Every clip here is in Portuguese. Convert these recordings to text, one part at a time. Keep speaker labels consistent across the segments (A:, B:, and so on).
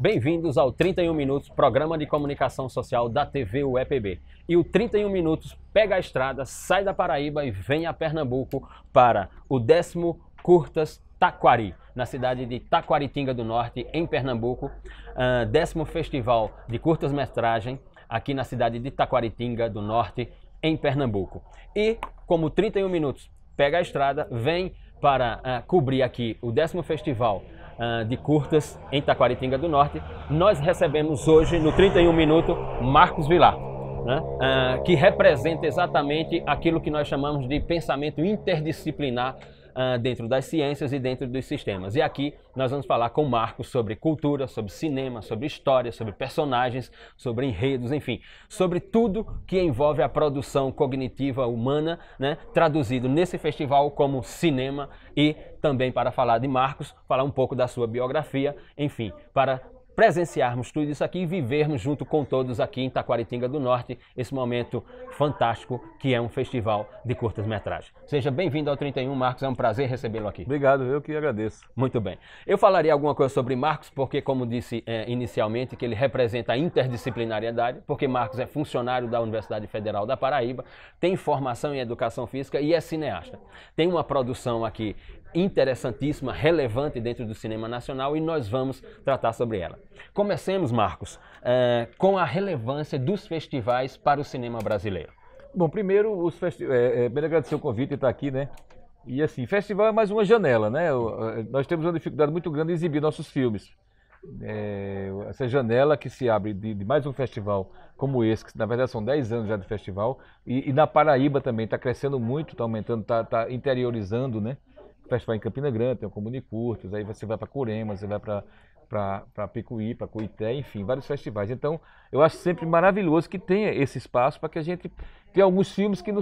A: Bem-vindos ao 31 Minutos, programa de comunicação social da TV UEPB. E o 31 Minutos pega a estrada, sai da Paraíba e vem a Pernambuco para o 10º Curtas Taquari, na cidade de Taquaritinga do Norte, em Pernambuco. 10º Festival de Curtas-Metragem, aqui na cidade de Taquaritinga do Norte, em Pernambuco. E como 31 Minutos pega a estrada, vem para cobrir aqui o 10º Festival de Curtas em Taquaritinga do Norte, nós recebemos hoje no 31 Minutos Marcos Vilar, né? Que representa exatamente aquilo que nós chamamos de pensamento interdisciplinar dentro das ciências e dentro dos sistemas. E aqui nós vamos falar com o Marcos sobre cultura, sobre cinema, sobre história, sobre personagens, sobre enredos, enfim, sobre tudo que envolve a produção cognitiva humana, né? Traduzido nesse festival como cinema, e também para falar de Marcos, falar um pouco da sua biografia, enfim, para presenciarmos tudo isso aqui e vivermos junto com todos aqui em Taquaritinga do Norte esse momento fantástico que é um festival de curtas-metragens. Seja bem-vindo ao 31, Marcos, é um prazer recebê-lo aqui.
B: Obrigado, eu que agradeço.
A: Muito bem. Eu falaria alguma coisa sobre Marcos porque, como disse inicialmente, que ele representa a interdisciplinariedade, porque Marcos é funcionário da Universidade Federal da Paraíba, tem formação em Educação Física e é cineasta. Tem uma produção aqui interessantíssima, relevante dentro do cinema nacional, e nós vamos tratar sobre ela. Comecemos, Marcos, com a relevância dos festivais para o cinema brasileiro.
B: Bom, primeiro, primeiro agradecer o convite de estar aqui, né? E assim, festival é mais uma janela, né? Nós temos uma dificuldade muito grande em exibir nossos filmes. Essa janela que se abre de mais um festival como esse, que na verdade são 10 anos já de festival, e na Paraíba também está crescendo muito, está aumentando, está interiorizando, né? Festival em Campina Grande, tem o Comunicurtas, aí você vai para Curema, você vai para Picuí, para Cuité, enfim, vários festivais. Então, eu acho sempre maravilhoso que tenha esse espaço para que a gente tenha alguns filmes que,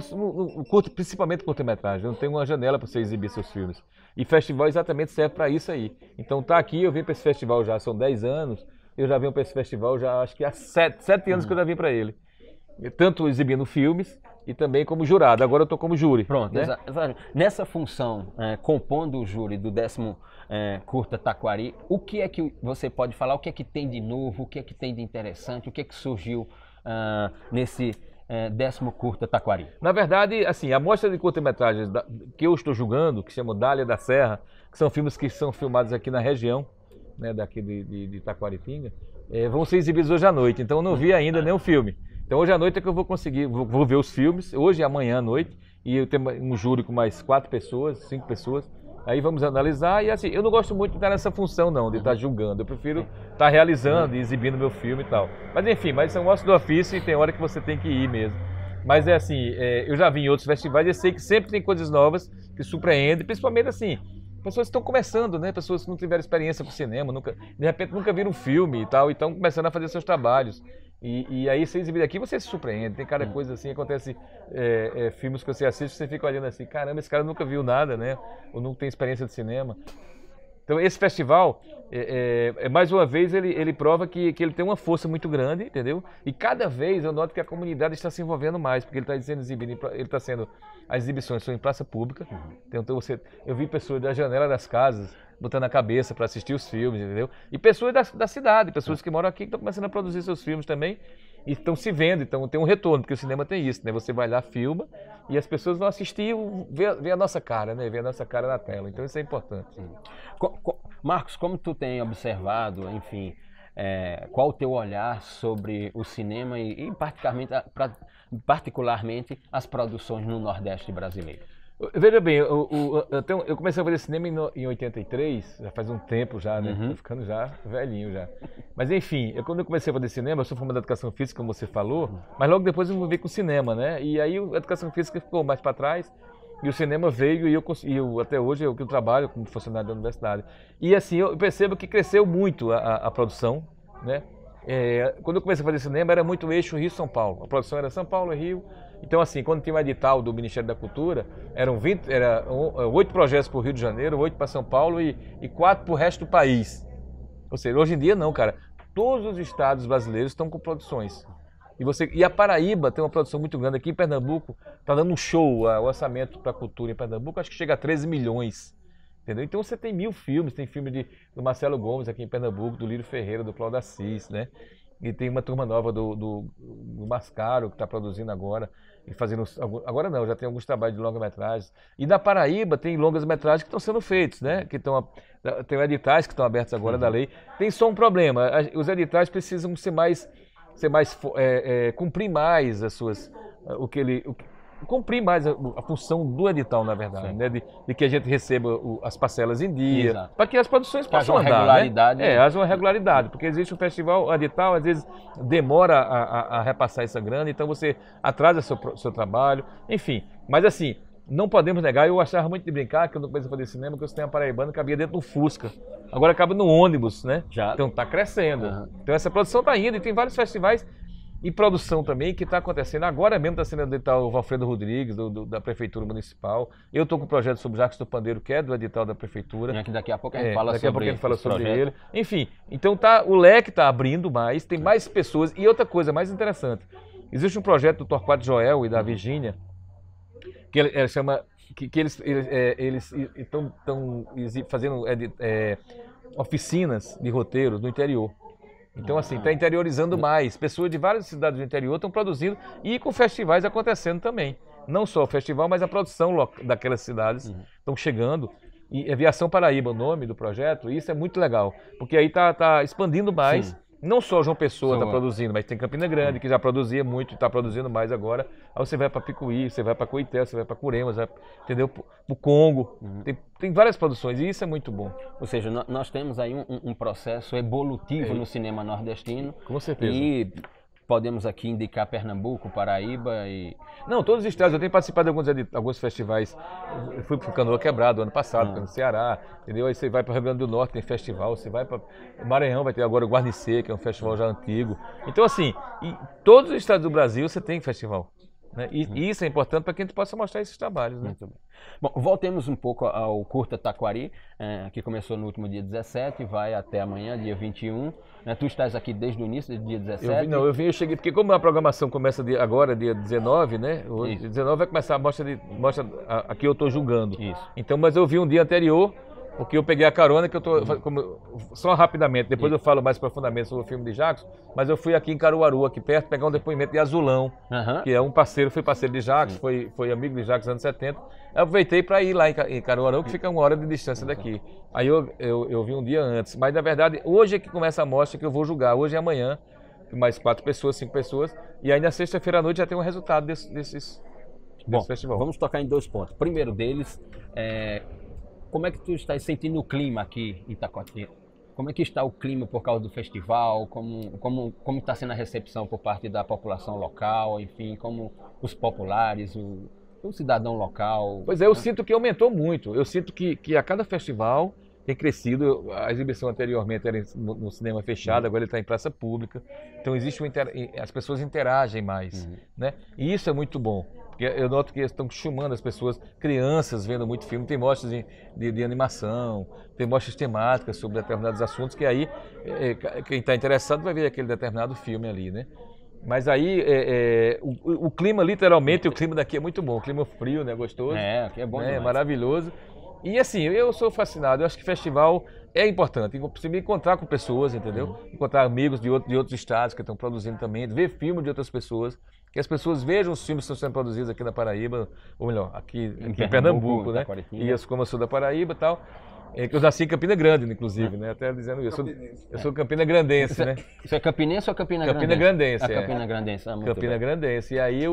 B: principalmente curta-metragem, não tem uma janela para você exibir seus filmes. E festival exatamente serve para isso aí. Então, tá aqui, eu vim para esse festival já, são 10 anos, eu já venho para esse festival já, acho que há 7 anos que eu já vim para ele. Tanto exibindo filmes e também como jurado. Agora eu estou como júri.
A: Pronto,
B: né?
A: Nessa função, compondo o júri do 10º Curta Taquari, o que é que você pode falar? O que é que tem de novo? O que é que tem de interessante? O que é que surgiu nesse 10º Curta Taquari?
B: Na verdade, assim, a mostra de curta-metragens que eu estou julgando, que se chama Dália da Serra, que são filmes que são filmados aqui na região, né, daqui de Taquaritinga, vão ser exibidos hoje à noite. Então eu não vi ainda nenhum filme. Então hoje à noite é que eu vou conseguir, vou ver os filmes, hoje e amanhã à noite, e eu tenho um júri com mais 4 pessoas, 5 pessoas, aí vamos analisar, e assim, eu não gosto muito de estar nessa função não, de estar julgando, eu prefiro estar realizando e exibindo meu filme e tal. Mas enfim, mas são ossos do ofício e tem hora que você tem que ir mesmo. Mas é assim, eu já vi em outros festivais e eu sei que sempre tem coisas novas que surpreendem, principalmente assim, pessoas que estão começando, né? Pessoas que não tiveram experiência com cinema, de repente nunca viram um filme e tal, e estão começando a fazer seus trabalhos. E aí você exibir aqui, você se surpreende, tem cada coisa assim, acontece filmes que você assiste, você fica olhando assim, caramba, esse cara nunca viu nada, né? Ou não tem experiência de cinema. Então esse festival, mais uma vez, ele prova que ele tem uma força muito grande, entendeu? E cada vez eu noto que a comunidade está se envolvendo mais, porque ele está sendo exibido, as exibições são em praça pública, então eu vi pessoas da janela das casas botando a cabeça para assistir os filmes, entendeu? E pessoas da cidade, pessoas que moram aqui, que estão começando a produzir seus filmes também, e estão se vendo, então tem um retorno, porque o cinema tem isso, né? Você vai lá, filma, e as pessoas vão assistir, ver a nossa cara, né? Ver a nossa cara na tela, então isso é importante.
A: Marcos, como tu tem observado, enfim, qual o teu olhar sobre o cinema e particularmente as produções no Nordeste brasileiro?
B: Veja bem, eu comecei a fazer cinema em 83, já faz um tempo já, né? Tô ficando já velhinho já. Mas enfim, quando eu comecei a fazer cinema, eu sou formado em Educação Física, como você falou, mas logo depois eu me envolvi com cinema, né? E aí a Educação Física ficou mais para trás, e o cinema veio, e eu até hoje eu trabalho como funcionário da universidade. E assim, eu percebo que cresceu muito a produção, né? Quando eu comecei a fazer cinema, era muito eixo Rio-São Paulo. A produção era São Paulo e Rio. Então, assim, quando tinha um edital do Ministério da Cultura, eram 8 projetos para o Rio de Janeiro, 8 para São Paulo e 4 para o resto do país. Ou seja, hoje em dia não, cara. Todos os estados brasileiros estão com produções. E a Paraíba tem uma produção muito grande. Aqui em Pernambuco, está dando um show, o orçamento para a cultura em Pernambuco, acho que chega a 13 milhões. entendeu? Então você tem 1000 filmes, tem filme do Marcelo Gomes aqui em Pernambuco, do Lírio Ferreira, do Cláudio Assis, né? E tem uma turma nova do Mascaro, que está produzindo agora, e fazendo, agora não, já tem alguns trabalhos de longa-metragem. E na Paraíba tem longas-metragens que estão sendo feitos, né? Tem editais que estão abertos agora da lei. Tem só um problema, os editais precisam cumprir mais as suas, cumprir mais a função do edital, na verdade, né? De que a gente receba as parcelas em dia, para que as produções possam andar,
A: regularidade,
B: né? Haja uma regularidade, porque existe um festival, o edital às vezes demora a repassar essa grana, então você atrasa seu trabalho, enfim. Mas assim, não podemos negar, eu achava muito de brincar, que eu não comecei a fazer cinema, que eu tenho paraibano, cabia dentro do Fusca. Agora cabe no ônibus, né? Então está crescendo. Então essa produção está indo, e tem vários festivais e produção também que está acontecendo. Agora mesmo está sendo edital o Valfredo Rodrigues, da Prefeitura Municipal. Eu estou com um projeto sobre o Jacques do Pandeiro, que é do edital da Prefeitura.
A: E daqui a pouco a gente fala sobre
B: ele. Enfim, então o leque está abrindo mais, tem mais pessoas. E outra coisa mais interessante, existe um projeto do Torquato Joel e da Virgínia, que ele chama, que eles estão fazendo oficinas de roteiros no interior. Então, assim, está interiorizando mais. Pessoas de várias cidades do interior estão produzindo e com festivais acontecendo também. Não só o festival, mas a produção daquelas cidades estão chegando. E Aviação Paraíba, o nome do projeto, isso é muito legal. Porque aí está expandindo mais. Sim. Não só João Pessoa está produzindo, mas tem Campina Grande, que já produzia muito e está produzindo mais agora. Aí você vai para Picuí, você vai para Coité, você vai para Curemas, entendeu? O Congo. Tem várias produções e isso é muito bom.
A: Ou seja, nós temos aí um processo evolutivo no cinema nordestino.
B: Com certeza.
A: E podemos aqui indicar Pernambuco, Paraíba e...
B: Não, todos os estados. Eu tenho participado de alguns festivais. Eu fui para o Canoa Quebrado ano passado, no Ceará, entendeu? Aí você vai para o Rio Grande do Norte, tem festival. Você vai para Maranhão, vai ter agora o Guarnicê, que é um festival já antigo. Então, assim, em todos os estados do Brasil você tem festival. Né? E isso é importante para que a gente possa mostrar esses trabalhos. Né?
A: Muito bem. Bom, voltemos um pouco ao Curta Taquari, que começou no último dia 17, vai até amanhã, dia 21. Né? Tu estás aqui desde o início, desde o dia 17?
B: Eu cheguei, porque como a programação começa agora, dia 19, né? Hoje, 19 vai começar a mostra aqui eu estou julgando. Isso. Então, mas eu vi um dia anterior, porque eu peguei a carona, que eu tô, só rapidamente, depois eu falo mais profundamente sobre o filme de Jacques, mas eu fui aqui em Caruaru, aqui perto, pegar um depoimento de Azulão, que é um parceiro, foi parceiro de Jacques, foi amigo de Jacques nos anos 70. Eu aproveitei para ir lá em Caruaru, que fica 1 hora de distância daqui. Aí eu vi um dia antes, mas na verdade, hoje é que começa a mostra que eu vou julgar, hoje e amanhã, mais 4 pessoas, 5 pessoas, e aí na sexta-feira à noite já tem um resultado desse festival.
A: Vamos tocar em 2 pontos. Primeiro deles, como é que tu está sentindo o clima aqui em Itacoatiara? Como é que está o clima por causa do festival? Como está sendo a recepção por parte da população local? Enfim, como os populares, o cidadão local?
B: Pois é, eu sinto que aumentou muito. Eu sinto que a cada festival tem crescido. A exibição anteriormente era no cinema fechado, agora ele está em praça pública. Então existe as pessoas interagem mais, né? E isso é muito bom. Eu noto que eles estão chamando as pessoas, crianças vendo muito filme, tem mostras de animação, tem mostras temáticas sobre determinados assuntos, que aí quem está interessado vai ver aquele determinado filme ali, né? Mas aí o clima, literalmente, o clima daqui é muito bom, o clima frio, né? Gostoso.
A: Aqui é bom demais.
B: É maravilhoso. E assim, eu sou fascinado, eu acho que festival é importante, você me encontrar com pessoas, entendeu? Encontrar amigos de outros estados que estão produzindo também, ver filme de outras pessoas, que as pessoas vejam os filmes que estão sendo produzidos aqui na Paraíba, ou melhor, aqui em Pernambuco, né? E como eu sou da Paraíba e tal, que eu nasci em Campina Grande, inclusive, né? Até dizendo isso. Eu sou Campina Grandense, né?
A: Isso é Campinense ou Campina Grandense?
B: Campina Grandense,
A: Campina Grandense,
B: Campina Grandense. E aí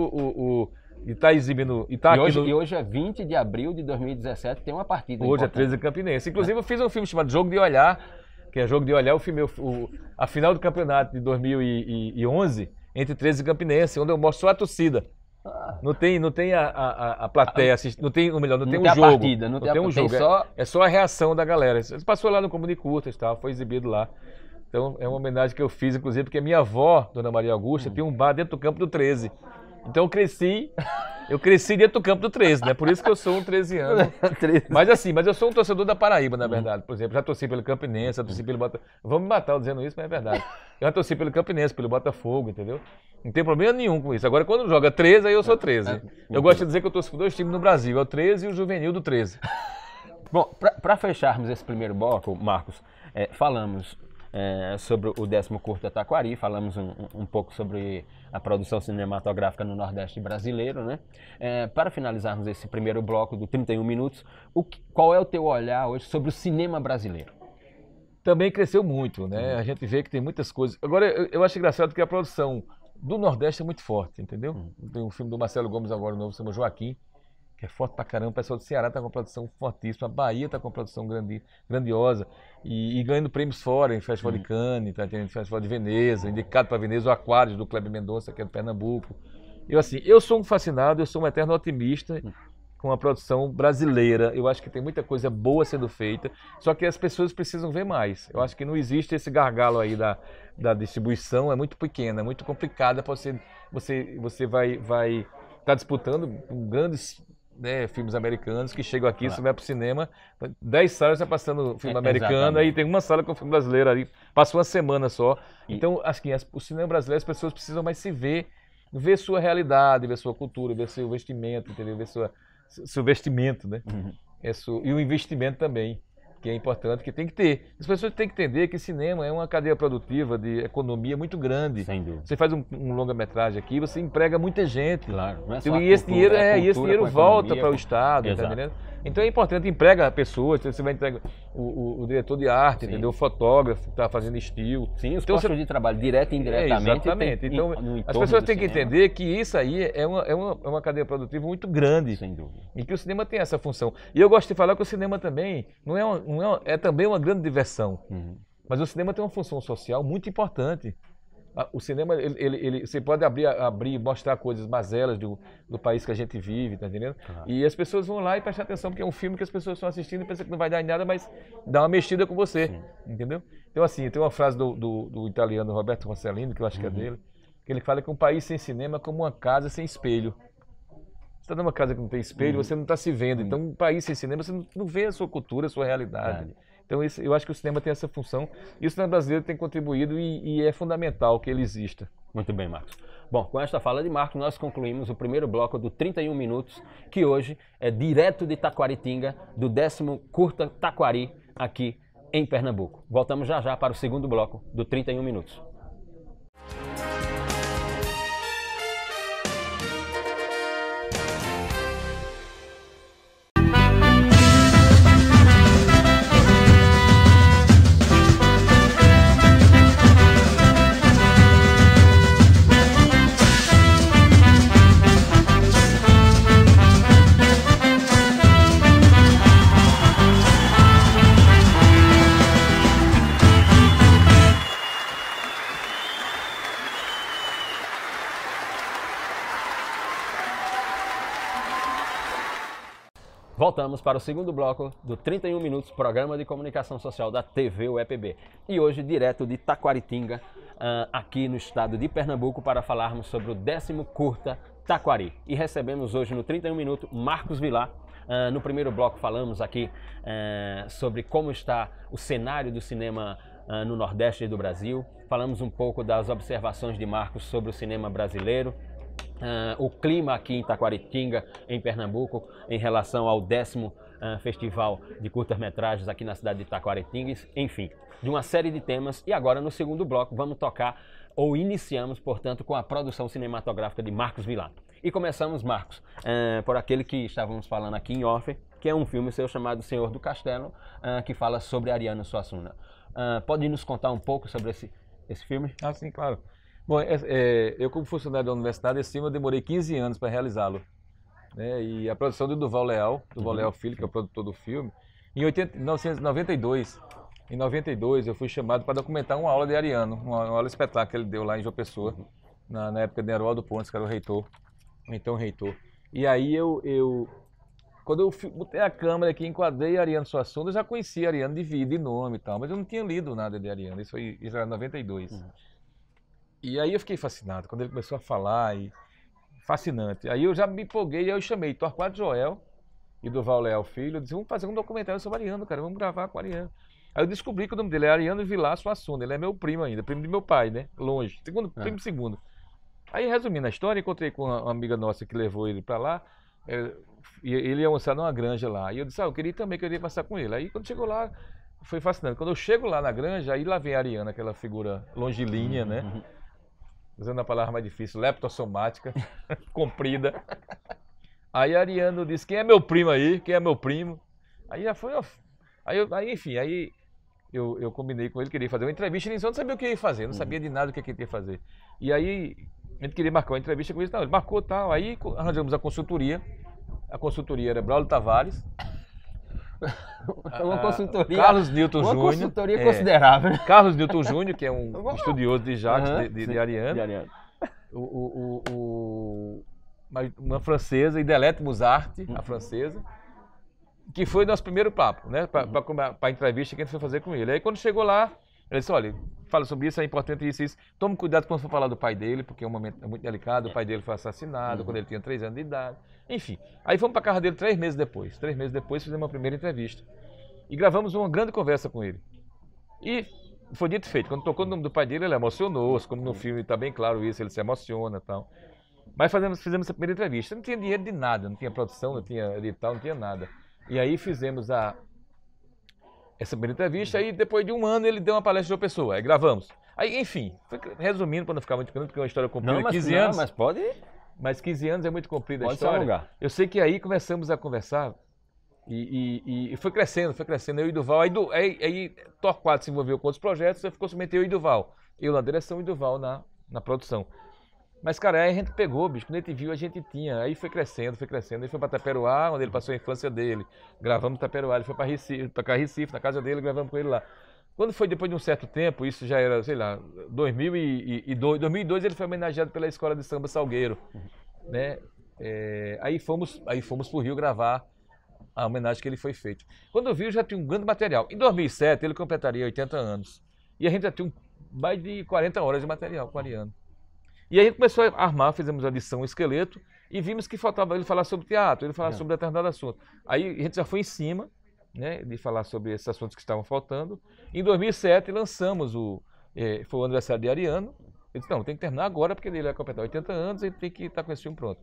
B: e está exibindo...
A: E hoje é 20 de abril de 2017, tem uma partida
B: hoje importante. É 13 Campinense. Inclusive eu fiz um filme chamado Jogo de Olhar, que é Jogo de Olhar, eu filmei a final do campeonato de 2011, entre 13 e Campinense, onde eu mostro só a torcida. Não tem a plateia assistindo, não tem um jogo.
A: Partida, não tem
B: um jogo. É só a reação da galera. Ele passou lá no Comunicurtas e tal, foi exibido lá. Então é uma homenagem que eu fiz, inclusive, porque a minha avó, Dona Maria Augusta, tem um bar dentro do campo do 13. Então eu cresci dentro do campo do 13, né? Por isso que eu sou um 13ano. Mas eu sou um torcedor da Paraíba, na verdade. Por exemplo, já torci pelo Campinense, já torci pelo Botafogo. Vão me matar dizendo isso, mas é verdade. Eu já torci pelo Campinense, pelo Botafogo, entendeu? Não tem problema nenhum com isso. Agora, quando joga 13, aí eu sou 13. Eu gosto de dizer que eu torço por 2 times no Brasil, é o 13 e o Juvenil do 13.
A: Bom, para fecharmos esse primeiro bloco, Marcos, falamos sobre o 10º Curta Taquari, falamos um pouco sobre a produção cinematográfica no Nordeste brasileiro, né? Para finalizarmos esse primeiro bloco do 31 minutos, qual é o teu olhar hoje sobre o cinema brasileiro?
B: Também cresceu muito, né? A gente vê que tem muitas coisas. Agora, eu acho engraçado que a produção do Nordeste é muito forte, entendeu? Tem um filme do Marcelo Gomes agora novo, se chama Joaquim, que é forte pra caramba. O pessoal do Ceará tá com uma produção fortíssima, a Bahia tá com uma produção grandiosa e ganhando prêmios fora, em Festival de Cannes, tá tendo Festival de Veneza, indicado para Veneza, o Aquários do Kleber Mendonça, que é do Pernambuco. Eu sou um fascinado, eu sou um eterno otimista com a produção brasileira. Eu acho que tem muita coisa boa sendo feita, só que as pessoas precisam ver mais. Eu acho que não existe esse gargalo aí da distribuição, é muito pequena, é muito complicada. Você vai estar disputando com grandes, né, filmes americanos que chegam aqui, você vai para o cinema, 10 salas já passando filme americano, aí tem uma sala com filme brasileiro ali, passa uma semana só. Então, acho que o cinema brasileiro, as pessoas precisam mais se ver sua realidade, ver sua cultura, ver seu vestimento, entendeu? Ver seu vestimento, né? E o investimento também, que é importante, que tem que ter. As pessoas têm que entender que cinema é uma cadeia produtiva de economia muito grande.
A: Sem dúvida.
B: Você faz um longa-metragem aqui, você emprega muita gente.
A: Claro, não é só
B: e esse dinheiro volta para o Estado,
A: Exato.
B: tá entendendo? Então é importante, emprega pessoas, você vai entregar o diretor de arte, entendeu? O fotógrafo que está fazendo estilo.
A: Sim, os postos de trabalho, direto e indiretamente.
B: Exatamente. Então, as pessoas têm que entender que isso aí é uma cadeia produtiva muito grande.
A: Sem dúvida.
B: E que o cinema tem essa função. E eu gosto de falar que o cinema também é também uma grande diversão. Mas o cinema tem uma função social muito importante. O cinema, você pode abrir, mostrar coisas mazelas do país que a gente vive, tá entendendo? E as pessoas vão lá e prestar atenção, porque é um filme que as pessoas estão assistindo e pensam que não vai dar em nada, mas dá uma mexida com você, entendeu? Então, assim, tem uma frase do italiano Roberto Rossellini, que eu acho que é dele, que ele fala que um país sem cinema é como uma casa sem espelho. Você está numa casa que não tem espelho, você não está se vendo. Então, um país sem cinema, você não vê a sua cultura, a sua realidade. Então, eu acho que o cinema tem essa função e o cinema brasileiro tem contribuído e é fundamental que ele exista.
A: Muito bem, Marcos. Bom, com esta fala de Marcos, nós concluímos o primeiro bloco do 31 minutos, que hoje é direto de Taquaritinga, do 10º Curta Taquari, aqui em Pernambuco. Voltamos já já para o segundo bloco do 31 minutos. Voltamos para o segundo bloco do 31 Minutos, programa de comunicação social da TV UEPB. E hoje, direto de Taquaritinga, aqui no estado de Pernambuco, para falarmos sobre o 10º Curta Taquari. E recebemos hoje no 31 Minutos Marcos Vilar. No primeiro bloco falamos aqui sobre como está o cenário do cinema no Nordeste do Brasil. Falamos um pouco das observações de Marcos sobre o cinema brasileiro. O clima aqui em Taquaritinga, em Pernambuco, em relação ao 10º Festival de Curtas-Metragens aqui na cidade de Taquaritinga, enfim, de uma série de temas. E agora, no segundo bloco, vamos tocar, ou iniciamos, portanto, com a produção cinematográfica de Marcos Vilar. E começamos, Marcos, por aquele que estávamos falando aqui em off, que é um filme seu chamado Senhor do Castelo, que fala sobre Ariano Suassuna. Pode nos contar um pouco sobre esse filme?
B: Ah, sim, claro. Bom, eu como funcionário da universidade, esse filme eu demorei 15 anos para realizá-lo. Né? E a produção do Durval Leal Filho, que é o produtor do filme, em 1992. Em 92 eu fui chamado para documentar uma aula de Ariano, uma aula espetáculo que ele deu lá em João Pessoa, na época de Heródoto Pontes, que era o reitor, então reitor. E aí quando eu botei a câmera aqui, enquadrei Ariano Suassuna, eu já conhecia Ariano de vida e nome e tal, mas eu não tinha lido nada de Ariano, isso era em 92. E aí eu fiquei fascinado, quando ele começou a falar, fascinante. Aí eu já me empolguei, aí eu chamei Torquato Joel e Durval Leal Filho, eu disse, vamos fazer um documentário sobre Ariano, cara, vamos gravar com Ariano. Aí eu descobri que o nome dele é Ariano Vilar Suassuna, ele é meu primo ainda, primo de meu pai, né, longe, primo segundo. Aí resumindo a história, encontrei com uma amiga nossa que levou ele para lá, ele ia almoçar numa granja lá. E eu disse, eu queria passar com ele. Aí quando chegou lá, foi fascinante. Quando eu chego lá na granja, aí lá vem a Ariana, aquela figura longilínea, né? Usando a palavra mais difícil, leptossomática, comprida. Aí a Ariana disse, quem é meu primo aí? Quem é meu primo? Aí já foi, enfim, eu combinei com ele, queria fazer uma entrevista, ele não sabia o que ia fazer, não sabia de nada o que ele ia fazer. E aí, a gente queria marcar uma entrevista com ele, ele marcou tal, aí arranjamos a consultoria era Braulio Tavares,
A: Uma consultoria.
B: Carlos Newton Júnior.
A: Uma consultoria considerável.
B: Carlos Newton Júnior, que é um estudioso de Jacques, de Ariane.
A: De Ariane.
B: Uma francesa, Idelette Musart, a francesa, que foi nosso primeiro papo, né? Para a entrevista que a gente foi fazer com ele. Aí quando chegou lá, ele disse, olha, fala sobre isso, é importante isso e isso. Tome cuidado quando for falar do pai dele, porque é um momento muito delicado. O pai dele foi assassinado quando ele tinha 3 anos de idade. Enfim, aí fomos para a casa dele 3 meses depois. 3 meses depois fizemos uma primeira entrevista. E gravamos uma grande conversa com ele. E foi dito e feito. Quando tocou o nome do pai dele, ele emocionou-se. Como no filme está bem claro isso, ele se emociona e tal. Mas fizemos essa primeira entrevista. Não tinha dinheiro de nada, não tinha produção, não tinha edital, não tinha nada. E aí fizemos essa primeira entrevista. Aí depois de 1 ano ele deu uma palestra de uma pessoa. Aí gravamos. Aí, enfim, resumindo para não ficar muito grande, porque é uma história comprida de 15 anos.
A: Mas pode...
B: Mas 15 anos é muito comprida a
A: Pode
B: história.
A: se alongar.
B: Eu sei que aí começamos a conversar e foi crescendo, eu e Duval. Aí Torquato se envolveu com outros projetos, aí ficou somente eu e Duval. Eu na direção e Duval na produção. Mas, cara, aí a gente pegou, bicho, quando a gente viu, a gente tinha. Aí foi crescendo. Ele foi para Taperoá, onde ele passou a infância dele. Gravamos em Taperoá, ele foi para Recife, na casa dele, gravamos com ele lá. Quando foi depois de um certo tempo, isso já era, sei lá, 2002 ele foi homenageado pela Escola de Samba Salgueiro, né? Aí fomos pro Rio gravar a homenagem que ele foi feito. Quando eu vi, já tinha um grande material. Em 2007 ele completaria 80 anos. E a gente já tinha mais de 40 horas de material com o Ariano. E aí a gente começou a armar, fizemos a lição esqueleto e vimos que faltava ele falar sobre teatro, ele falar sobre determinado assunto. Aí a gente já foi em cima, né, de falar sobre esses assuntos que estavam faltando. Em 2007 lançamos foi o aniversário de Ariano. Eu disse, não, tem que terminar agora porque ele vai completar 80 anos e tem que estar com esse filme pronto.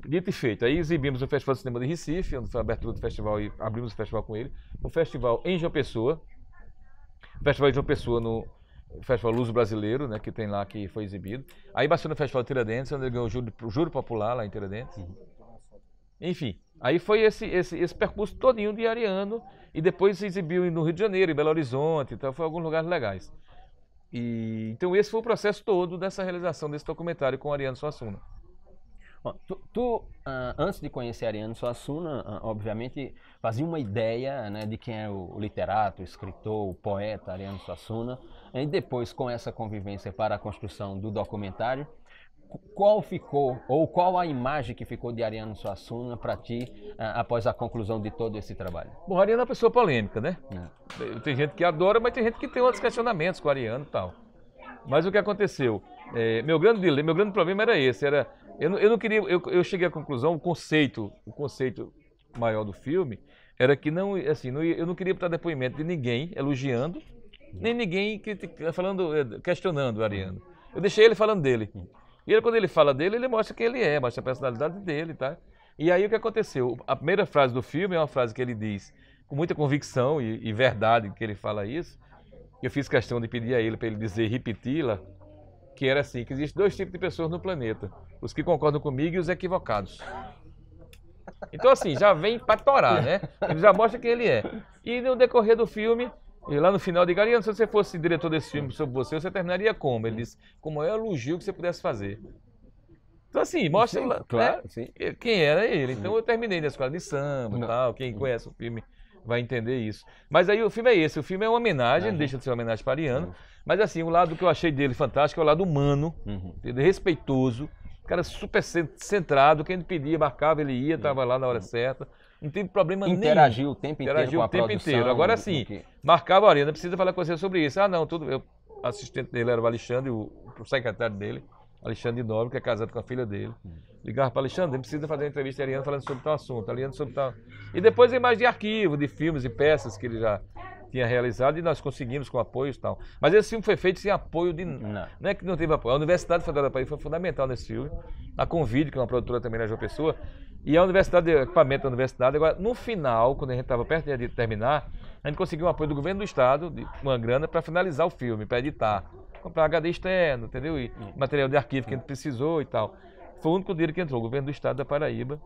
B: Dito e feito, aí exibimos o Festival de Cinema de Recife, onde foi a abertura do festival e abrimos o festival com ele. Um festival em João Pessoa, no Festival Luso Brasileiro, né, que tem lá, que foi exibido. Aí passou no Festival de Tiradentes, onde ele ganhou o Júri Popular lá em Tiradentes. Enfim, aí foi esse percurso todinho de Ariano e depois se exibiu no Rio de Janeiro, em Belo Horizonte, então foi em alguns lugares legais. Então esse foi o processo todo dessa realização desse documentário com Ariano Suassuna.
A: Antes de conhecer Ariano Suassuna, obviamente fazia uma ideia, né, de quem é o literato, o escritor, o poeta Ariano Suassuna. E depois, com essa convivência para a construção do documentário, qual a imagem que ficou de Ariano Suassuna para ti após a conclusão de todo esse trabalho?
B: Bom, Ariano é uma pessoa polêmica, né? Tem gente que adora, mas tem gente que tem outros questionamentos com o Ariano e tal. Mas o que aconteceu? Meu grande problema era esse. Eu não queria. Eu cheguei à conclusão, o conceito maior do filme era que eu não queria botar depoimento de ninguém elogiando, nem ninguém questionando o Ariano. Eu deixei ele falando dele. E ele, quando ele fala dele, ele mostra quem ele é, mostra a personalidade dele, tá? E aí o que aconteceu? A primeira frase do filme é uma frase que ele diz com muita convicção e verdade que ele fala isso. Eu fiz questão de pedir a ele para ele dizer e repeti-la, que era assim, que existem 2 tipos de pessoas no planeta, os que concordam comigo e os equivocados. Então assim, já vem para torar, né? Ele já mostra quem ele é. E no decorrer do filme, lá no final, digo, Ariano, se você fosse diretor desse filme sobre você terminaria como? Ele disse, com o maior elogio que você pudesse fazer. Então assim, mostra
A: sim,
B: lá,
A: claro,
B: né,
A: sim.
B: Quem era ele. Então eu terminei na escola de samba e tal, quem conhece o filme vai entender isso. Mas aí o filme é esse, o filme é uma homenagem, não deixa de ser uma homenagem para Ariano, mas assim, o lado que eu achei dele fantástico é o lado humano, respeitoso, cara super centrado, quem ele pedia, marcava, ele ia, estava lá na hora certa, não teve problema nenhum.
A: Interagiu o tempo inteiro com a produção.
B: Agora sim, marcava a Ariano, precisa falar com você sobre isso. Ah não, o assistente dele era o Alexandre, o secretário dele, Alexandre de Nobre, que é casado com a filha dele. Ligava para Alexandre, ele precisa fazer uma entrevista a Ariano falando sobre tal assunto, Ariano sobre tal. E depois a imagem de arquivo, de filmes e peças que ele já tinha realizado e nós conseguimos com apoio e tal. Mas esse filme foi feito sem apoio de... Não é que não teve apoio. A Universidade Federal da Paraíba foi fundamental nesse filme. A Convide, que é uma produtora também na João Pessoa. E a Universidade, o equipamento da Universidade. Agora, no final, quando a gente estava perto de terminar, a gente conseguiu um apoio do governo do Estado, de uma grana, para finalizar o filme, para editar. Comprar HD externo, entendeu? E material de arquivo que a gente precisou e tal. Foi o único dinheiro que entrou, o governo do Estado da Paraíba.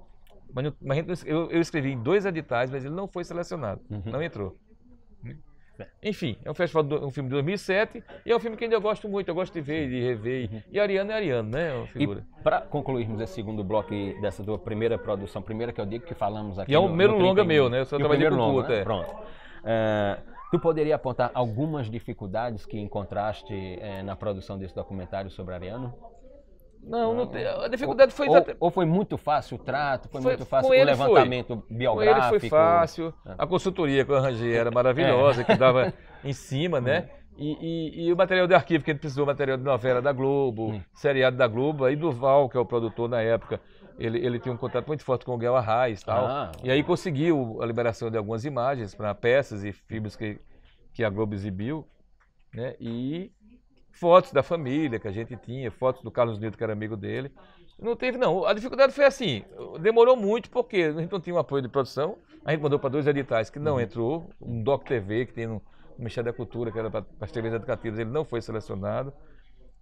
B: Mas eu escrevi em 2 editais, mas ele não foi selecionado. Não entrou. Enfim, é um festival, um filme de 2007 e é um filme que ainda eu gosto muito, eu gosto de ver, de rever. E Ariano é Ariano, né? É uma figura.
A: E para concluirmos esse segundo bloco dessa tua primeira produção, primeira que eu digo que falamos aqui.
B: E é o primeiro longa meu, né? Eu só trabalhei com
A: longa,
B: curta.
A: Né? Pronto. Tu poderia apontar algumas dificuldades que encontraste na produção desse documentário sobre Ariano?
B: Não tem. A dificuldade foi...
A: Ou foi muito fácil o trato, foi muito fácil o levantamento biográfico?
B: Com ele foi fácil, a consultoria que eu arranjei era maravilhosa, que dava em cima, né? E o material de arquivo que a gente precisou, material de novela da Globo, seriado da Globo, aí Duval, que é o produtor na época, ele tinha um contato muito forte com o Guel Arraes e tal. E aí conseguiu a liberação de algumas imagens para peças e filmes que a Globo exibiu, né? E fotos da família que a gente tinha, fotos do Carlos Nilton, que era amigo dele. Não teve, não. A dificuldade foi assim, demorou muito porque a gente não tinha um apoio de produção. A gente mandou para 2 editais que não entrou. Um Doc TV, que tem no Ministério da Cultura, que era para as TVs educativas, ele não foi selecionado.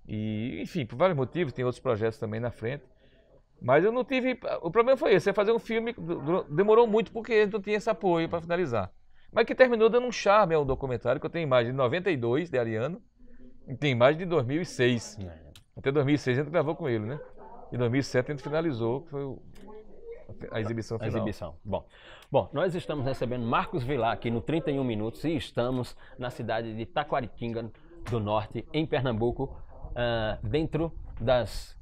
B: E, enfim, por vários motivos, tem outros projetos também na frente. Mas eu não tive... O problema foi esse, é fazer um filme que demorou muito porque a gente não tinha esse apoio para finalizar. Mas que terminou dando um charme ao documentário, que eu tenho imagem de 92, de Ariano, e tem imagem de 2006. Até 2006 a gente gravou com ele, né? Em 2007 a gente finalizou, que foi a exibição final.
A: Bom, nós estamos recebendo Marcos Vilar aqui no 31 Minutos e estamos na cidade de Taquaritinga do Norte, em Pernambuco, dentro das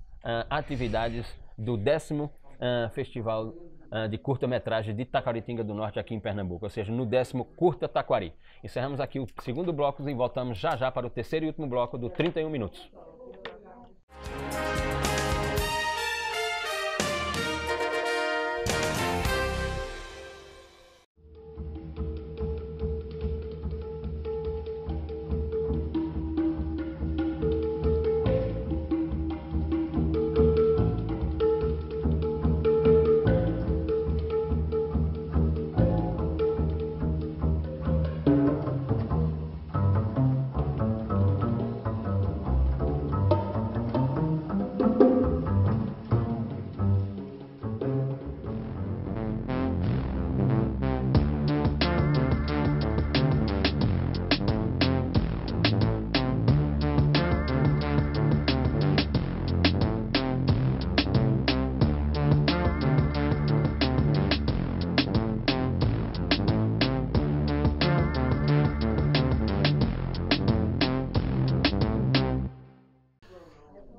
A: atividades do 10º Festival de curta-metragem de Taquaritinga do Norte aqui em Pernambuco, ou seja, no 10º Curta Taquari. Encerramos aqui o segundo bloco e voltamos já para o terceiro e último bloco do 31 Minutos.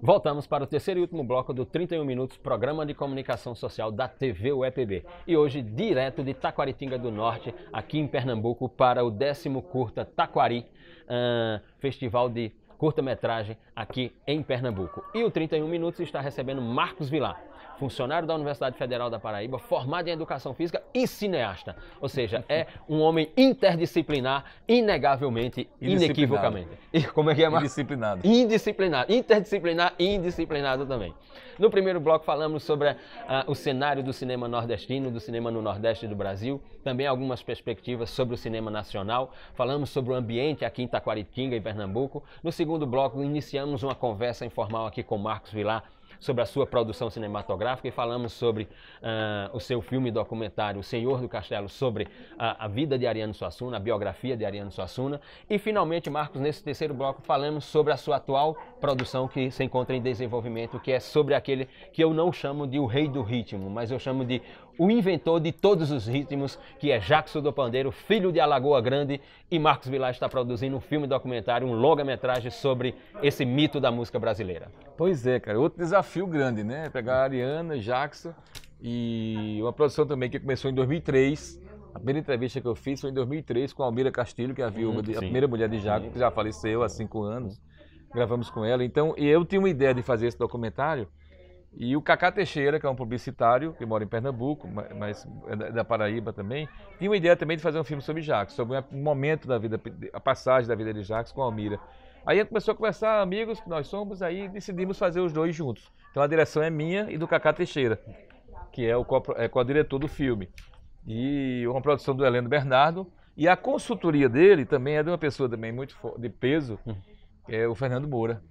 A: Voltamos para o terceiro e último bloco do 31 Minutos, programa de comunicação social da TV UEPB. E hoje, direto de Taquaritinga do Norte, aqui em Pernambuco, para o 10º Curta Taquari, festival de curta-metragem aqui em Pernambuco. E o 31 Minutos está recebendo Marcos Vilar, funcionário da Universidade Federal da Paraíba, formado em Educação Física e cineasta. Ou seja, é um homem interdisciplinar, inegavelmente, inequivocamente. E como é que é, Marcos?
B: Indisciplinado.
A: Indisciplinado. Interdisciplinar e indisciplinado também. No primeiro bloco falamos sobre o cenário do cinema nordestino, do cinema no Nordeste do Brasil, também algumas perspectivas sobre o cinema nacional, falamos sobre o ambiente aqui em Taquaritinga, em Pernambuco. No segundo bloco iniciamos uma conversa informal aqui com Marcos Vilar, sobre a sua produção cinematográfica e falamos sobre o seu filme documentário O Senhor do Castelo, sobre a vida de Ariano Suassuna, a biografia de Ariano Suassuna. E finalmente, Marcos, nesse terceiro bloco falamos sobre a sua atual produção que se encontra em desenvolvimento, que é sobre aquele que eu não chamo de o rei do ritmo, mas eu chamo de o inventor de todos os ritmos, que é Jackson do Pandeiro, filho de Alagoa Grande, e Marcos Vilar está produzindo um filme documentário, um longa-metragem sobre esse mito da música brasileira.
B: Pois é, cara, outro desafio grande, né? Pegar a Ariana, Jackson, e uma produção também que começou em 2003. A primeira entrevista que eu fiz foi em 2003 com a Almira Castilho, que é a viúva, a primeira mulher de Jackson, que já faleceu há 5 anos. Gravamos com ela. Então, eu tinha uma ideia de fazer esse documentário E o Cacá Teixeira, que é um publicitário, que mora em Pernambuco, mas é da Paraíba também, tinha uma ideia também de fazer um filme sobre Jacques, sobre um momento da vida, a passagem da vida de Jacques com a Almira. Aí a gente começou a conversar, amigos que nós somos, aí decidimos fazer os dois juntos. Então a direção é minha e do Cacá Teixeira, que é o co-diretor do filme. E uma produção do Heleno Bernardo. E a consultoria dele também é de uma pessoa também muito de peso, que é o Fernando Moura.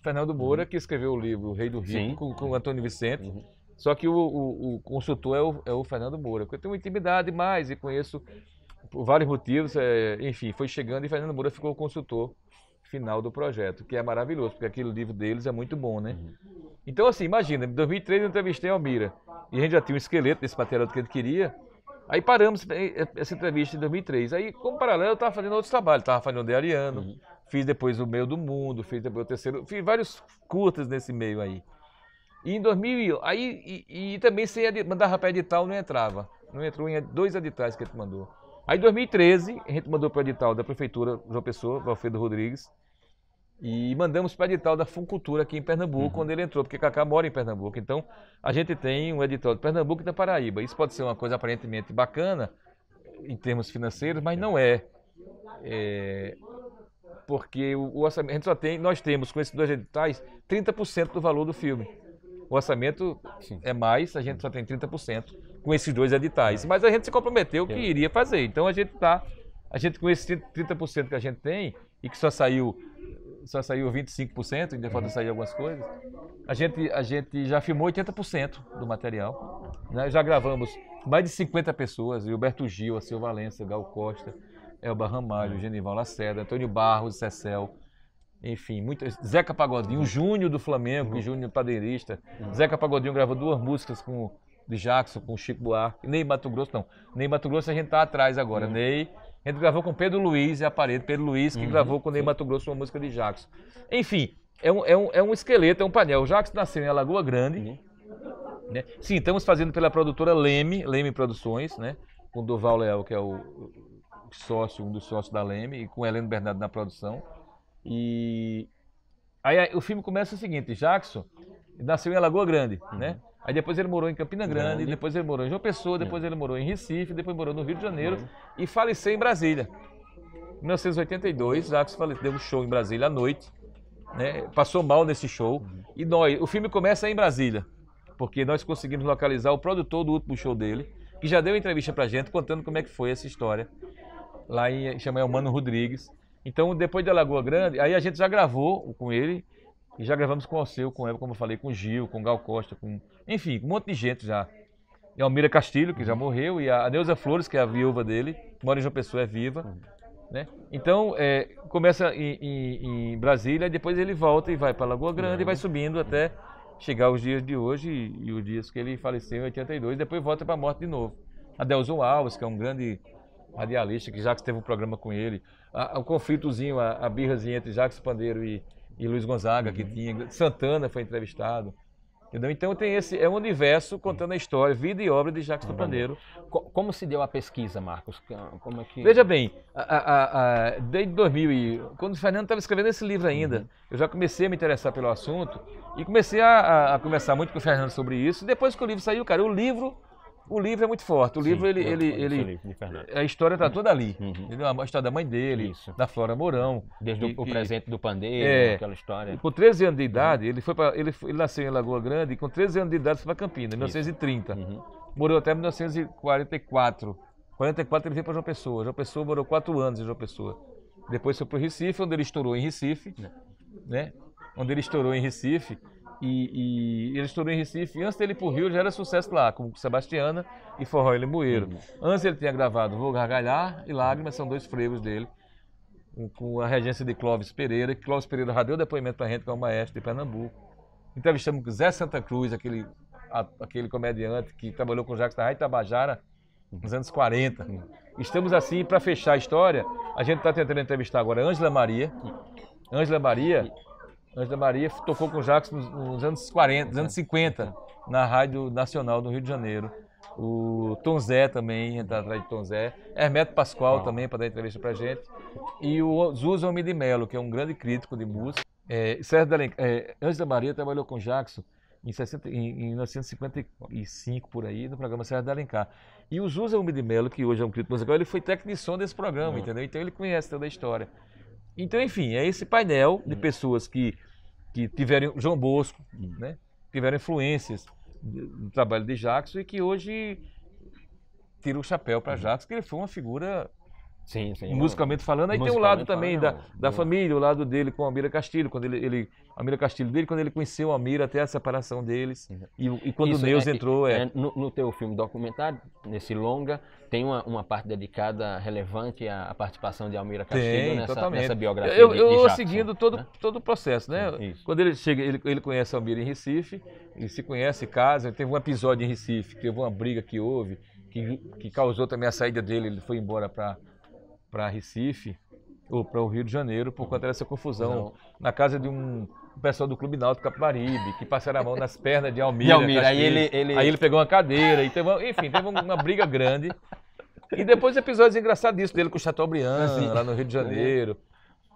B: Fernando Moura, que escreveu o livro O Rei do Rico, com o Antônio Vicente. Só que o consultor é o Fernando Moura, porque eu tenho uma intimidade mais e conheço por vários motivos. Enfim, foi chegando e Fernando Moura ficou o consultor final do projeto, que é maravilhoso, porque aquele livro deles é muito bom, né? Então, assim, imagina, em 2003 eu entrevistei a Almira, e a gente já tinha um esqueleto desse material que ele queria. Aí paramos essa entrevista em 2003. Aí, como paralelo, eu estava fazendo outros trabalhos. Estava fazendo o De Ariano, fiz depois o Meio do Mundo, fiz depois o Terceiro... Fiz vários curtas nesse meio aí. E em 2000... E também sem mandar para edital, não entrava. Não entrou em 2 editais que a gente mandou. Aí em 2013, a gente mandou para o edital da Prefeitura João Pessoa, Valfredo Rodrigues, e mandamos para o edital da Funcultura aqui em Pernambuco, quando ele entrou, porque Cacá mora em Pernambuco. Então, a gente tem um edital de Pernambuco e da Paraíba. Isso pode ser uma coisa aparentemente bacana, em termos financeiros, mas não é. Porque o orçamento, a gente só tem, nós temos com esses 2 editais 30% do valor do filme. O orçamento é mais, a gente só tem 30% com esses 2 editais. Mas a gente se comprometeu que iria fazer. Então, a gente com esses 30% que a gente tem, e que só saiu 25%, ainda falta sair algumas coisas, a gente já filmou 80% do material, né? Já gravamos mais de 50 pessoas, Gilberto Gil, Alceu Valença, Gal Costa, Elba Ramalho, Genival Lacerda, Antônio Barros, Cecel, enfim, Zeca Pagodinho, o Júnior do Flamengo, Júnior padeirista. Zeca Pagodinho gravou 2 músicas de Jackson, com Chico Buarque. Ney Mato Grosso, não. Ney Mato Grosso a gente tá atrás agora. Ney, a gente gravou com Pedro Luiz e a parede. Pedro Luiz que gravou com Ney Mato Grosso uma música de Jackson. Enfim, é um esqueleto, é um painel. O Jackson nasceu em Alagoa Grande. Né? Sim, estamos fazendo pela produtora Leme Produções, né? Com o Doval Leal, que é um dos sócios da Leme, e com o Heleno Bernardo na produção. E aí o filme começa o seguinte: Jackson nasceu em Alagoa Grande, né? Aí depois ele morou em Campina Grande, depois ele morou em João Pessoa, depois ele morou em Recife, depois morou no Rio de Janeiro e faleceu em Brasília. Em 1982, Jackson deu um show em Brasília à noite, né? Passou mal nesse show. E o filme começa em Brasília, porque nós conseguimos localizar o produtor do último show dele, que já deu entrevista pra gente contando como é que foi essa história, lá chama Mano Rodrigues. Então, depois de Alagoa Grande, aí a gente já gravou com ele, e já gravamos com o Alceu, com ela, como eu falei, com o Gil, com o Gal Costa, enfim, um monte de gente já. E a Almira Castilho, que já morreu, e a Neuza Flores, que é a viúva dele, que mora em João Pessoa, é viva. Né? Então, começa em Brasília, depois ele volta e vai para Alagoa Grande e vai subindo até chegar os dias de hoje e os dias que ele faleceu em 82, depois volta para a morte de novo. Adelson Alves, que é um grande radialista, que Jacques teve um programa com ele. O conflitozinho, a birrazinha entre Jacques Pandeiro e Luiz Gonzaga, que tinha. Santana foi entrevistado. Entendeu? Então tem um universo contando a história, vida e obra de Jacques do Pandeiro.
A: Como se deu a pesquisa, Marcos? Como é que...
B: Veja bem, desde 2000, quando o Fernando estava escrevendo esse livro ainda, eu já comecei a me interessar pelo assunto e comecei a conversar muito com o Fernando sobre isso. E depois que o livro saiu, cara, o livro é muito forte. O livro, a história está toda ali. Entendeu? A história da mãe dele, da Flora Mourão.
A: Desde o presente do pandeiro, aquela história.
B: Com 13 anos de idade, ele nasceu em Lagoa Grande e com 13 anos de idade foi para Campinas, em 1930. Morou até 1944. 44 ele veio para João Pessoa. João Pessoa morou 4 anos em João Pessoa. Depois foi para o Recife, onde ele estourou em Recife. Né? Onde ele estourou em Recife. E ele estourou em Recife, e antes dele ir pro Rio já era sucesso lá, como Sebastiana e Forró e Limoeiro. Antes ele tinha gravado Vou Gargalhar e Lágrimas, são 2 frevos dele, com a regência de Clóvis Pereira, que Clóvis Pereira já deu depoimento pra gente, que é um maestro de Pernambuco. Entrevistamos com Zé Santa Cruz, aquele comediante que trabalhou com Jacques da Rádio Tabajara nos anos 40. Estamos assim, para fechar a história, a gente está tentando entrevistar agora Ângela Maria. Ângela Maria tocou com o Jacques nos anos 40, nos anos 50, na Rádio Nacional do Rio de Janeiro. O Tom Zé também, a gente está atrás de Tom Zé. Hermeto Pascoal também, para dar entrevista para a gente. E o Zusa Almeida Melo, que é um grande crítico de música. Ângela Maria trabalhou com o Jackson em 1955, por aí, no programa Serra de Alencar. E o Zusa Umi de Melo, que hoje é um crítico musical, ele foi técnico de som desse programa, entendeu? Então ele conhece toda a história. Então, enfim, é esse painel de pessoas que tiveram, João Bosco, né? Tiveram influências no trabalho de Jackson e que hoje tira o chapéu para Jackson, que ele foi uma figura...
A: Sim,
B: musicalmente falando. Aí tem o lado também da família, o lado dele com a Almira Castilho, quando Almira Castilho dele, quando ele conheceu a Almira até a separação deles, e quando o Neus entrou.
A: No teu filme documentário, nesse longa, tem uma parte dedicada relevante à participação de Almira Castilho nessa biografia
B: eu
A: de
B: vou
A: Jackson,
B: seguindo todo o processo, né? Quando ele chega, ele conhece a Almira em Recife, ele se conhece, casa, teve um episódio em Recife, teve uma briga que houve, que causou também a saída dele, ele foi embora para Recife, ou para o Rio de Janeiro, por conta dessa confusão na casa de um pessoal do Clube Náutico Capibaribe, que passaram a mão nas pernas de Almira.
A: Aí
B: ele pegou uma cadeira, e teve uma briga grande. E depois episódios engraçadíssimos dele com o Chateaubriand, lá no Rio de Janeiro.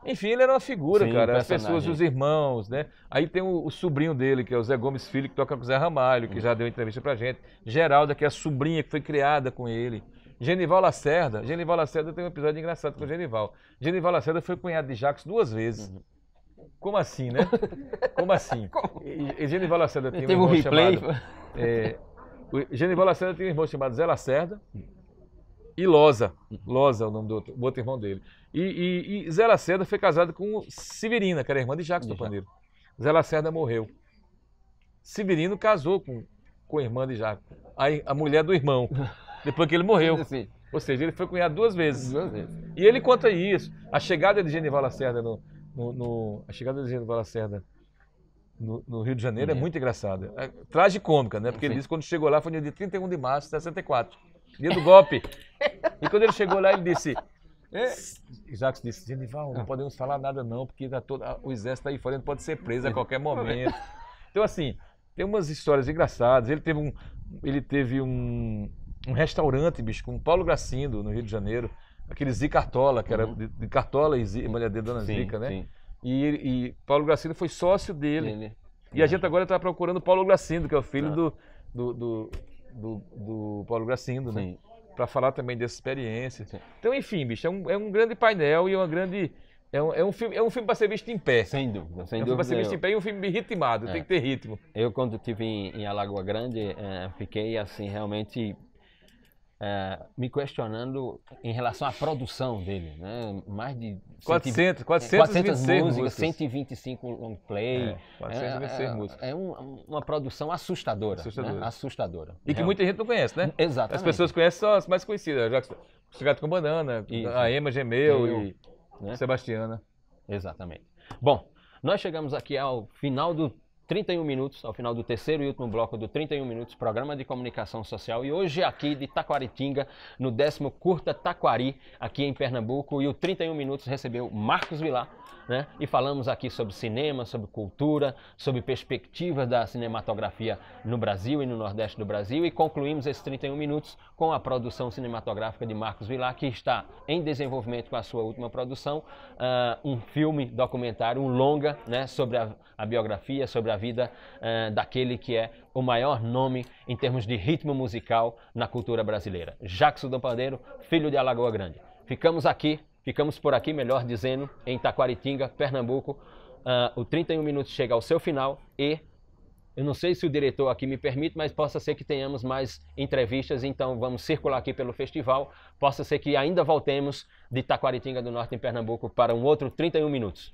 B: Enfim, ele era uma figura, cara. As pessoas, os irmãos, né? Aí tem o sobrinho dele, que é o Zé Gomes Filho, que toca com o Zé Ramalho, que já deu entrevista pra gente. Geralda, que é a sobrinha que foi criada com ele. Genival Lacerda tem um episódio engraçado com o Genival. Genival Lacerda foi cunhado de Jackson 2 vezes. Como assim, né? Como assim? E Genival Lacerda tem um irmão chamado... o Genival Lacerda tem um irmão chamado Zé Lacerda e Loza. Loza é o nome do outro irmão dele. E Zé Lacerda foi casado com Severina, que era irmã de Jackson do Pandeiro. Zé Lacerda morreu. Severino casou com a irmã de Jackson. Aí a mulher do irmão. Depois que ele morreu. Sim. Ou seja, ele foi cunhado 2 vezes. E ele conta isso. A chegada de Genival Lacerda no Rio de Janeiro é muito engraçada. É tragicômica, né? Porque ele disse que quando chegou lá foi no dia 31 de março de 64. Dia do golpe. E quando ele chegou lá, ele disse... Jackson disse, Genival, não podemos falar nada não, porque o exército aí fora pode ser preso a qualquer momento. Então, assim, tem umas histórias engraçadas. Ele teve um restaurante, bicho, com Paulo Gracindo, no Rio de Janeiro. Aquele Zica Cartola, que era de Cartola e malhadeira Dona Zica, né? Sim. E Paulo Gracindo foi sócio dele. E a gente agora está procurando Paulo Gracindo, que é o filho do Paulo Gracindo, né? Para falar também dessa experiência. Sim. Então, enfim, bicho, é um grande painel e uma grande... É um filme para ser visto em pé.
A: Sem dúvida.
B: É um filme para ser visto em pé e um filme ritmado, tem que ter ritmo.
A: Eu, quando estive em Alagoa Grande, fiquei, assim, realmente... me questionando em relação à produção dele, né? Mais de
B: 426
A: músicas, 125 long play.
B: 426 músicas.
A: É uma produção assustadora. Né? Assustadora.
B: E que muita gente não conhece, né?
A: Exatamente.
B: As pessoas conhecem só as mais conhecidas. Chegado com Banana, a Ema Gemeu e Sebastiana.
A: Exatamente. Bom, nós chegamos aqui ao final do 31 minutos, ao final do terceiro e último bloco do 31 Minutos, programa de comunicação social. E hoje aqui de Taquaritinga, no 10º Curta Taquari, aqui em Pernambuco. E o 31 Minutos recebeu Marcos Vilar, né? E falamos aqui sobre cinema, sobre cultura, sobre perspectivas da cinematografia no Brasil e no Nordeste do Brasil. E concluímos esses 31 minutos com a produção cinematográfica de Marcos Vilar, que está em desenvolvimento com a sua última produção, um filme documentário, um longa, né, sobre a biografia, sobre a vida daquele que é o maior nome em termos de ritmo musical na cultura brasileira. Jackson do Pandeiro, filho de Alagoa Grande. Ficamos por aqui, melhor dizendo, em Taquaritinga, Pernambuco. O 31 Minutos chega ao seu final e eu não sei se o diretor aqui me permite, mas possa ser que tenhamos mais entrevistas, então vamos circular aqui pelo festival. Possa ser que ainda voltemos de Taquaritinga do Norte em Pernambuco para um outro 31 Minutos.